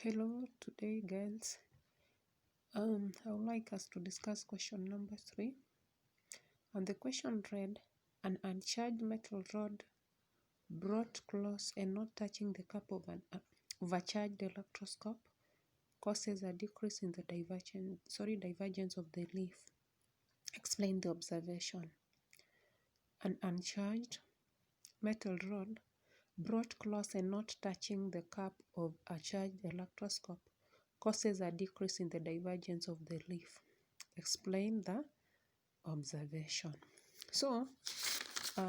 Hello, today girls. I would like us to discuss question number 3. And the question read, an uncharged metal rod brought close and not touching the cap of a charged electroscope causes a decrease in the divergence of the leaf. Explain the observation. An uncharged metal rod brought close and not touching the cap of a charged electroscope causes a decrease in the divergence of the leaf. Explain the observation. So,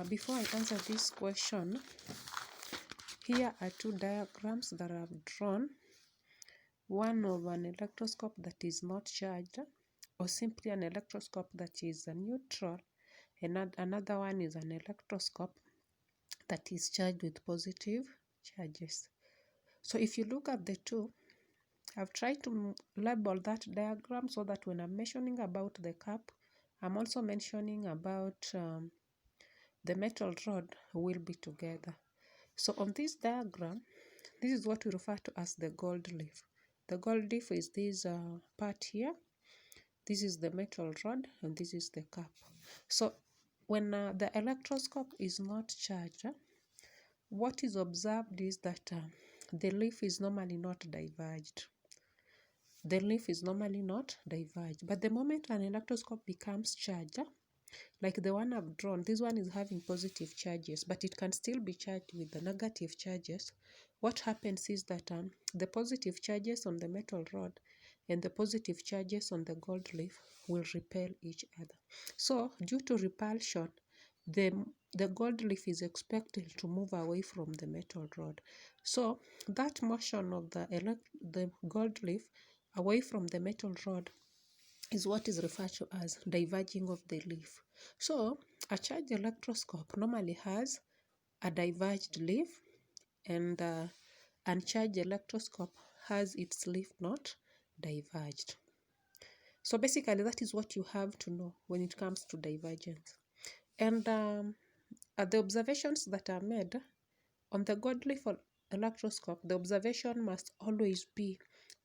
before I answer this question, here are two diagrams that I've drawn. One of an electroscope that is not charged, or simply an electroscope that is neutral, and another one is an electroscope that is charged with positive charges. So if you look at the two, I've tried to label that diagram so that when I'm mentioning about the cap, I'm also mentioning about the metal rod will be together. So on this diagram, this is what we refer to as the gold leaf. The gold leaf is this part here. This is the metal rod and this is the cap. So when the electroscope is not charged, what is observed is that the leaf is normally not diverged. The leaf is normally not diverged. But the moment an electroscope becomes charged, like the one I've drawn, this one is having positive charges, but it can still be charged with the negative charges. What happens is that the positive charges on the metal rod and the positive charges on the gold leaf will repel each other. So due to repulsion, the gold leaf is expected to move away from the metal rod. So that motion of the gold leaf away from the metal rod is what is referred to as diverging of the leaf. So a charged electroscope normally has a diverged leaf, and uncharged electroscope has its leaf not diverged. So basically that is what you have to know when it comes to divergence. And the observations that are made on the gold leaf electroscope, the observation must always be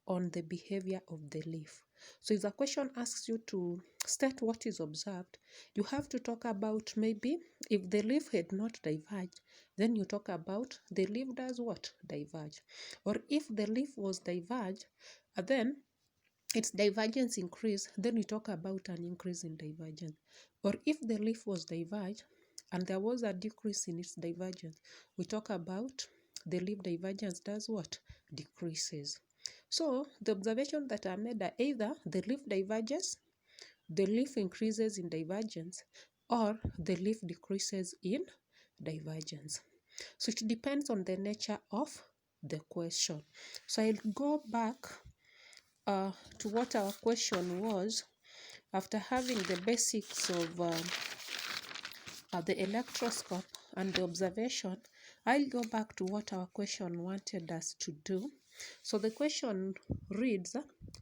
on the behavior of the leaf. So if the question asks you to state what is observed, you have to talk about maybe if the leaf had not diverged, then you talk about the leaf does what? Diverge. Or if the leaf was diverged, then its divergence increased, then we talk about an increase in divergence. Or if the leaf was diverged and there was a decrease in its divergence, we talk about the leaf divergence does what? Decreases. So the observation that are made are either the leaf diverges, the leaf increases in divergence, or the leaf decreases in divergence. So it depends on the nature of the question. So I'll go back to what our question was. After having the basics of the electroscope and the observation, I'll go back to what our question wanted us to do. So the question reads,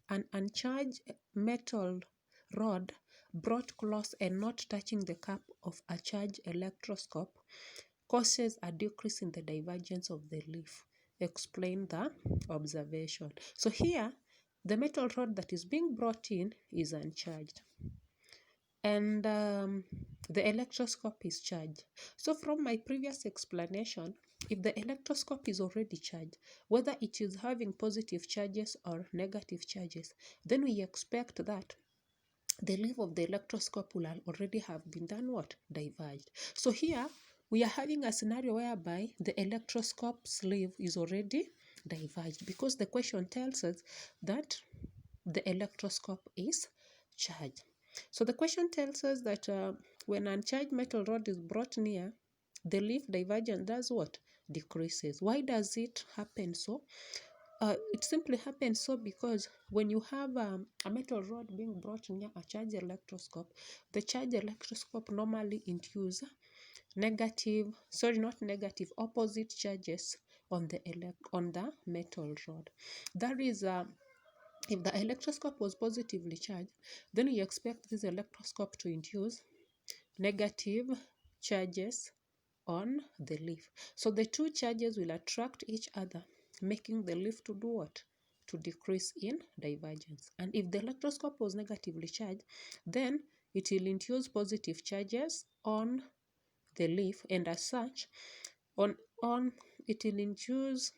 an uncharged metal rod brought close and not touching the cap of a charged electroscope causes a decrease in the divergence of the leaf. Explain the observation. So here, the metal rod that is being brought in is uncharged, and the electroscope is charged. So from my previous explanation, if the electroscope is already charged, whether it is having positive charges or negative charges, then we expect that the leaf of the electroscope will already have been done what? Diverged. So here we are having a scenario whereby the electroscope's leaf is already diverged because the question tells us that the electroscope is charged. So the question tells us that when an uncharged metal rod is brought near, the leaf divergence does what? Decreases. Why does it happen so? It simply happens so because when you have a metal rod being brought near a charged electroscope, the charged electroscope normally induce opposite charges on the metal rod. That is, if the electroscope was positively charged, then we expect this electroscope to induce negative charges on the leaf. So the two charges will attract each other, making the leaf to do what? to decrease in divergence. And if the electroscope was negatively charged, then it will induce positive charges on the leaf, and as such, it will induce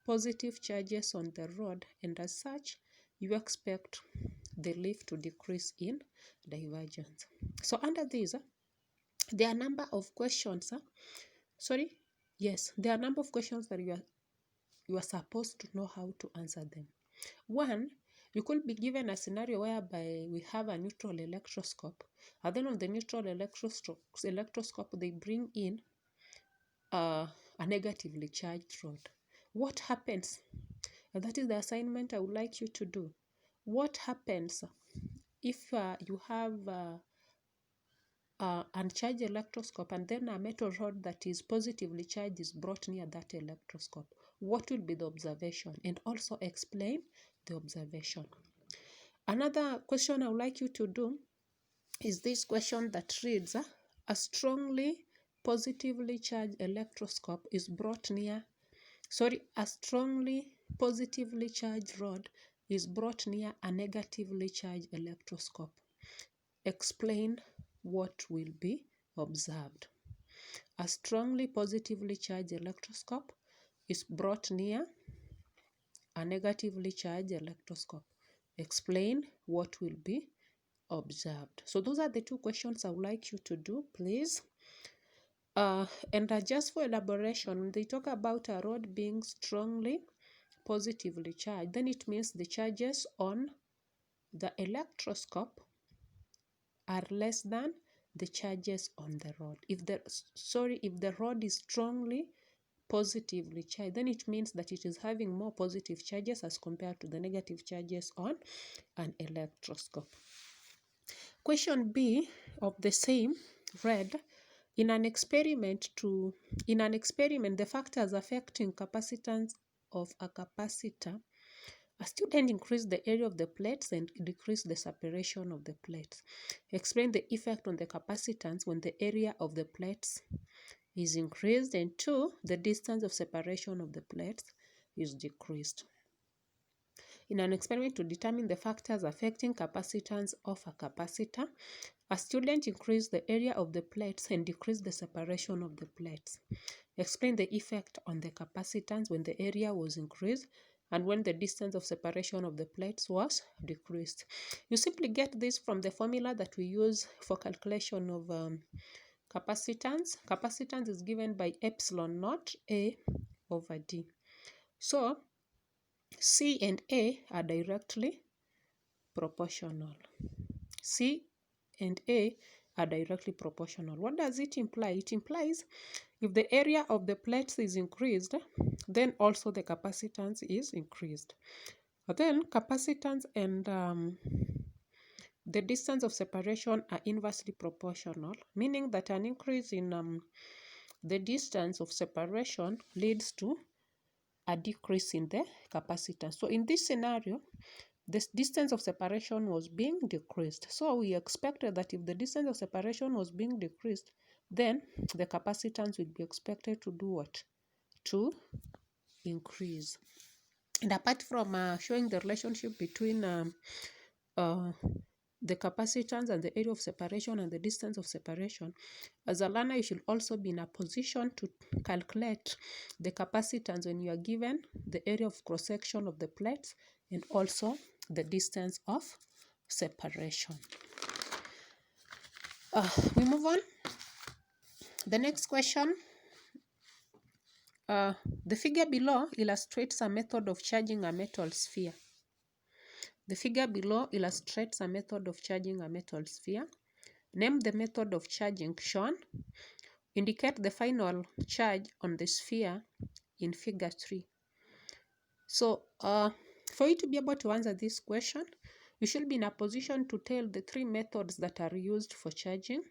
positive charges on the rod, and as such, you expect the leaf to decrease in divergence. So under this, there are a number of questions. There are a number of questions that you are supposed to know how to answer them. One, you could be given a scenario whereby we have a neutral electroscope, and then on the neutral electroscope they bring in a negatively charged rod. What happens? And that is the assignment I would like you to do. What happens if you have uncharged electroscope and then a metal rod that is positively charged is brought near that electroscope? What will be the observation? And also explain the observation. Another question I would like you to do is this question that reads, a strongly positively charged electroscope is brought near, a strongly positively charged rod is brought near a negatively charged electroscope. Explain what will be observed. A strongly positively charged electroscope is brought near a negatively charged electroscope. Explain what will be observed. So those are the two questions I would like you to do, please. And just for elaboration, they talk about a rod being strongly positively charged. Then it means the charges on the electroscope are less than the charges on the rod. If the rod is strongly positively charged, then it means that it is having more positive charges as compared to the negative charges on an electroscope. Question B of the same read, in an experiment, the factors affecting capacitance of a capacitor, a student increased the area of the plates and decreased the separation of the plates. Explain the effect on the capacitance when the area of the plates is increased, and 2, the distance of separation of the plates is decreased. In an experiment to determine the factors affecting capacitance of a capacitor, a student increased the area of the plates and decreased the separation of the plates. Explain the effect on the capacitance when the area was increased and when the distance of separation of the plates was decreased. You simply get this from the formula that we use for calculation of capacitance. Capacitance is given by epsilon naught A over D. So C and A are directly proportional. C and A are directly proportional. What does it imply? It implies if the area of the plates is increased, then also the capacitance is increased. But then capacitance and the distance of separation are inversely proportional, meaning that an increase in the distance of separation leads to a decrease in the capacitance. So in this scenario, this distance of separation was being decreased. So we expected that if the distance of separation was being decreased, then the capacitance would be expected to do what? To increase. And apart from showing the relationship between the capacitance and the area of separation and the distance of separation, as a learner, you should also be in a position to calculate the capacitance when you are given the area of cross-section of the plates and also the distance of separation. We move on. The next question. The figure below illustrates a method of charging a metal sphere. The figure below illustrates a method of charging a metal sphere. Name the method of charging shown. Indicate the final charge on the sphere in figure 3. So, for you to be able to answer this question, you should be in a position to tell the 3 methods that are used for charging.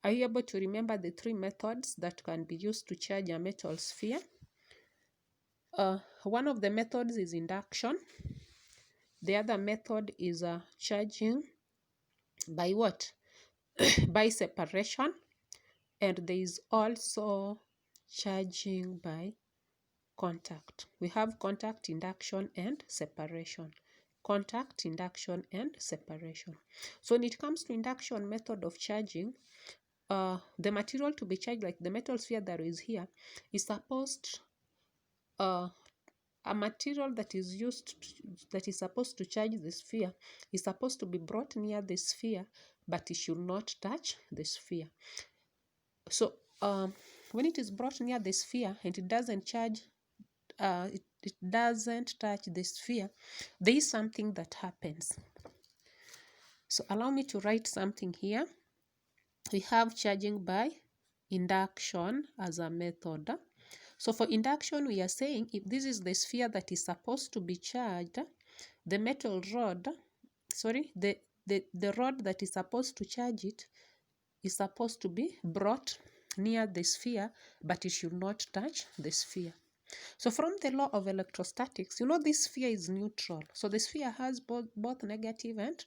Are you able to remember the 3 methods that can be used to charge a metal sphere? One of the methods is induction. The other method is charging by what? By separation. And there is also charging by contact. We have contact, induction, and separation. Contact, induction, and separation. So when it comes to induction method of charging, the material to be charged, like the metal sphere that is here, is supposed, a material that is used, that is supposed to charge the sphere, is supposed to be brought near the sphere, but it should not touch the sphere. So when it is brought near the sphere and it doesn't charge, it doesn't touch the sphere, there is something that happens. So allow me to write something here. We have charging by induction as a method. So for induction, we are saying if this is the sphere that is supposed to be charged, the metal rod, the rod that is supposed to charge it is supposed to be brought near the sphere, but it should not touch the sphere. So from the law of electrostatics, you know this sphere is neutral. So the sphere has both negative and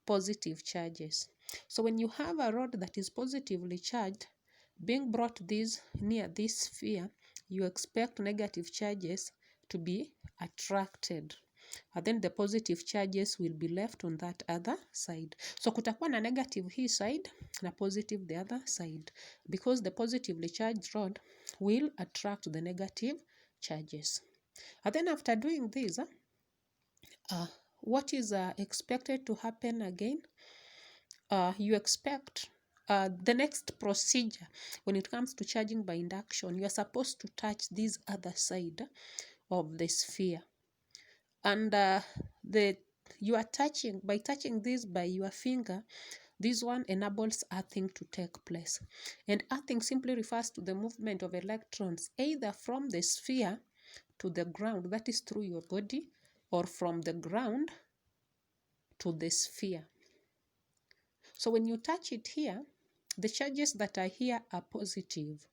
positive charges. So when you have a rod that is positively charged being brought near this sphere, you expect negative charges to be attracted, and then the positive charges will be left on that other side. So kutakuwa na negative hii side na positive the other side, because the positively charged rod will attract the negative charges. And then after doing this, what is expected to happen again? You expect the next procedure when it comes to charging by induction, you are supposed to touch this other side of the sphere, and you are touching, by touching this by your finger, this one enables earthing to take place. And earthing simply refers to the movement of electrons either from the sphere to the ground, that is through your body, or from the ground to the sphere. So when you touch it here, the charges that are here are positive.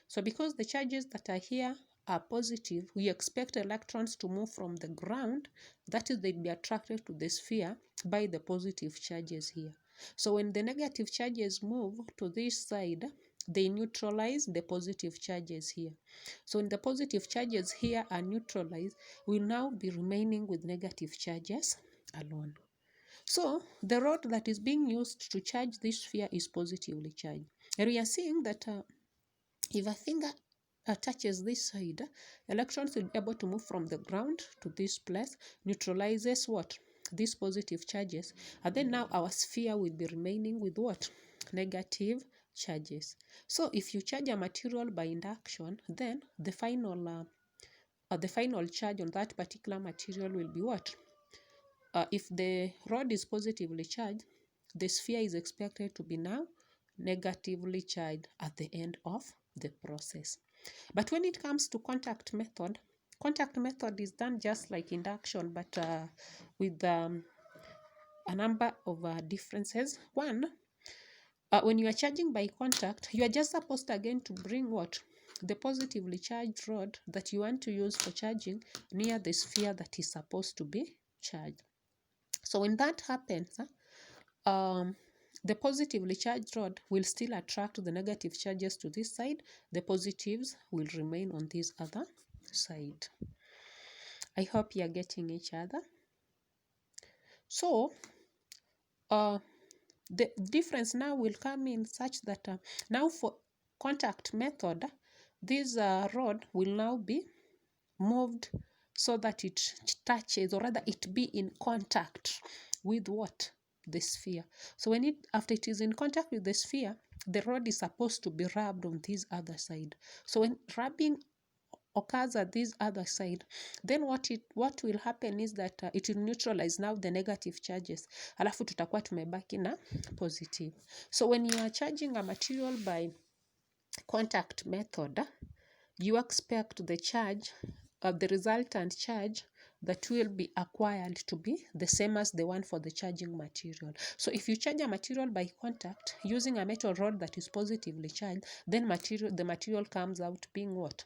So because the charges that are here are positive, we expect electrons to move from the ground, that is, they'd be attracted to the sphere by the positive charges here. So when the negative charges move to this side, they neutralize the positive charges here. So when the positive charges here are neutralized, we'll now be remaining with negative charges alone. So the rod that is being used to charge this sphere is positively charged. And we are seeing that if a finger touches this side, electrons will be able to move from the ground to this place, neutralizes what? These positive charges. And then now our sphere will be remaining with what? Negative charges. So if you charge a material by induction, then the final charge on that particular material will be what? If the rod is positively charged, the sphere is expected to be now negatively charged at the end of the process. But when it comes to contact method is done just like induction, but with a number of differences. One, when you are charging by contact, you are just supposed again to bring what? The positively charged rod that you want to use for charging near the sphere that is supposed to be charged. So when that happens, the positively charged rod will still attract the negative charges to this side. The positives will remain on this other side. I hope you are getting each other. So the difference now will come in such that now for contact method, this rod will now be moved so that it touches, or rather it be in contact with what? The sphere. So when after it is in contact with the sphere, the rod is supposed to be rubbed on this other side. So when rubbing occurs at this other side, then what will happen is that it will neutralize now the negative charges, alafu tutakuwa tumebaki na positive. So when you are charging a material by contact method, you expect the charge, the resultant charge that will be acquired to be the same as the one for the charging material. So if you charge a material by contact using a metal rod that is positively charged, then the material comes out being what?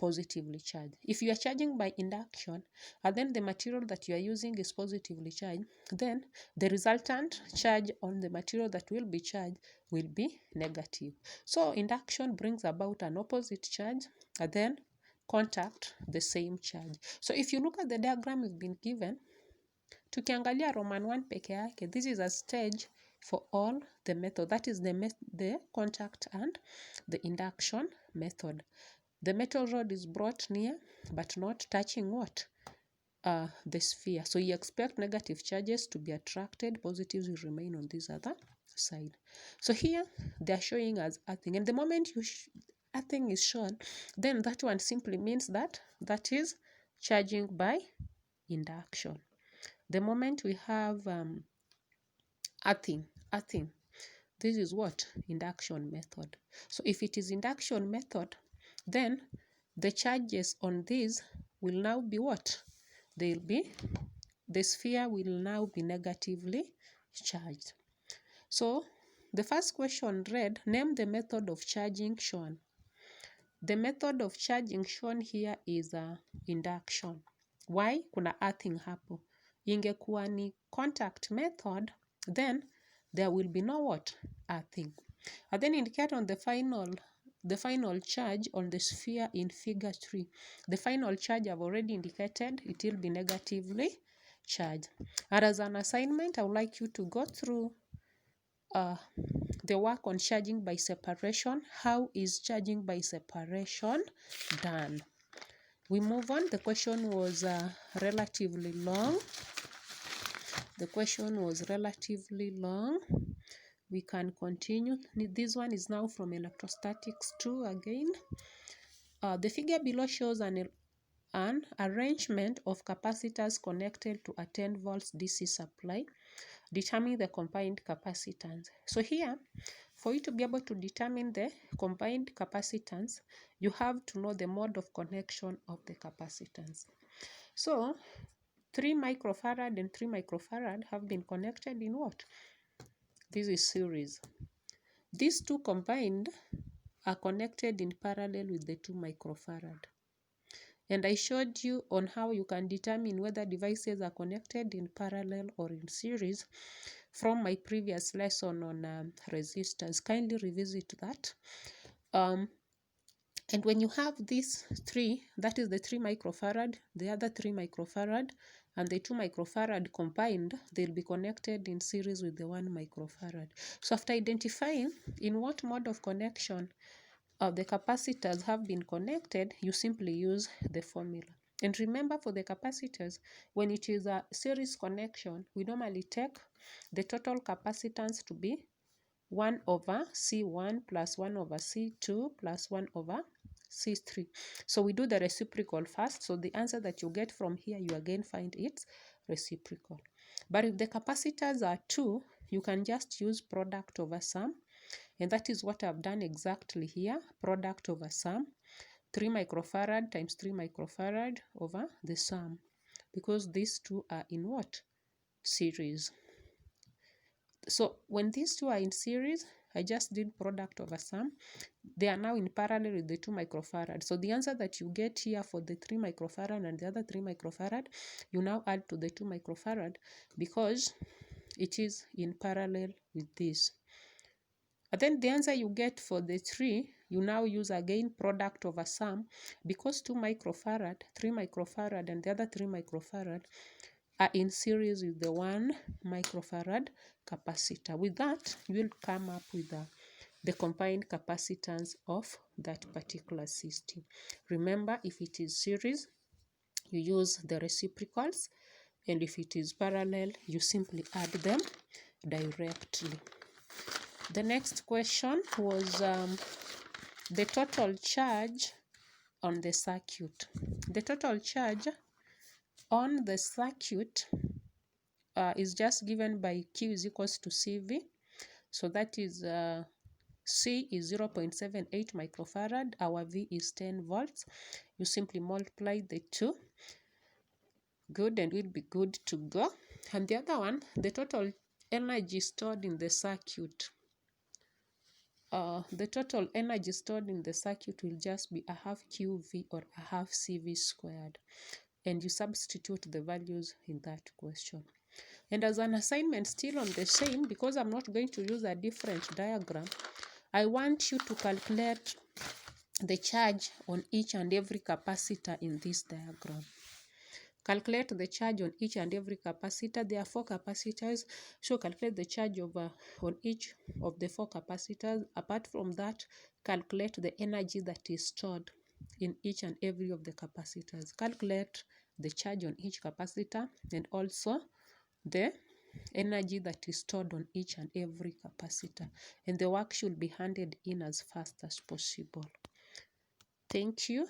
positively charged. If you are charging by induction and then the material that you are using is positively charged, then the resultant charge on the material that will be charged will be negative. So induction brings about an opposite charge and then contact the same charge. So if you look at the diagram you've been given, tukiangalia Roman 1 peke yake, this is a stage for all the method. That is the contact and the induction method. The metal rod is brought near but not touching what? The sphere. So you expect negative charges to be attracted, positives will remain on this other side. So here they are showing us earthing, and the moment earthing is shown, then that one simply means that that is charging by induction. The moment we have earthing, this is what? Induction method. So if it is induction method, then the charges on this will now be what? They'll be, the sphere will now be negatively charged. So the first question read, name the method of charging shown. The method of charging shown here is induction. Why? Kuna earthing hapo. Ingekuwa ni contact method, then there will be no what? Earthing. And then indicate on the final charge on the sphere in figure 3. The final charge I've already indicated, it will be negatively charged. And as an assignment, I would like you to go through the work on charging by separation. How is charging by separation done? We move on. The question was relatively long. The question was relatively long. We can continue. This one is now from Electrostatics 2 again. The figure below shows an arrangement of capacitors connected to a 10 volts DC supply. Determine the combined capacitance. So here, for you to be able to determine the combined capacitance, you have to know the mode of connection of the capacitance. So 3 microfarad and 3 microfarad have been connected in what? This is series. These two combined are connected in parallel with the 2 microfarad. And I showed you on how you can determine whether devices are connected in parallel or in series from my previous lesson on resistors. Kindly revisit that. And when you have these 3, that is the 3 microfarad, the other 3 microfarad, and the 2 microfarad combined, they'll be connected in series with the 1 microfarad. So after identifying in what mode of connection the capacitors have been connected, you simply use the formula. And remember, for the capacitors, when it is a series connection, we normally take the total capacitance to be 1 over C1 plus 1 over C2 plus 1 over C3. So we do the reciprocal first. So the answer that you get from here, you again find its reciprocal. But if the capacitors are 2, you can just use product over sum. And that is what I've done exactly here. Product over sum. 3 microfarad times 3 microfarad over the sum. Because these two are in what? Series. So when these two are in series, I just did product over sum. They are now in parallel with the 2 microfarad. So the answer that you get here for the 3 microfarad and the other 3 microfarad, you now add to the 2 microfarad because it is in parallel with this. And then the answer you get for the 3, you now use again product over sum because 2 microfarad, 3 microfarad, and the other 3 microfarad are in series with the 1 microfarad capacitor. With that, you will come up with the combined capacitance of that particular system. Remember, if it is series, you use the reciprocals, and if it is parallel, you simply add them directly. The next question was the total charge on the circuit. The total charge on the circuit is just given by Q is equals to CV. So that is C is 0.78 microfarad. Our V is 10 volts. You simply multiply the two. Good, and we'll be good to go. And the other one, the total energy stored in the circuit. the total energy stored in the circuit will just be a half QV or a half CV squared. And you substitute the values in that question. And as an assignment still on the same, because I'm not going to use a different diagram, I want you to calculate the charge on each and every capacitor in this diagram. Calculate the charge on each and every capacitor. There are 4 capacitors, so calculate the charge on each of the 4 capacitors. Apart from that, calculate the energy that is stored in each and every of the capacitors. Calculate the charge on each capacitor and also the energy that is stored on each and every capacitor. And the work should be handed in as fast as possible. Thank you.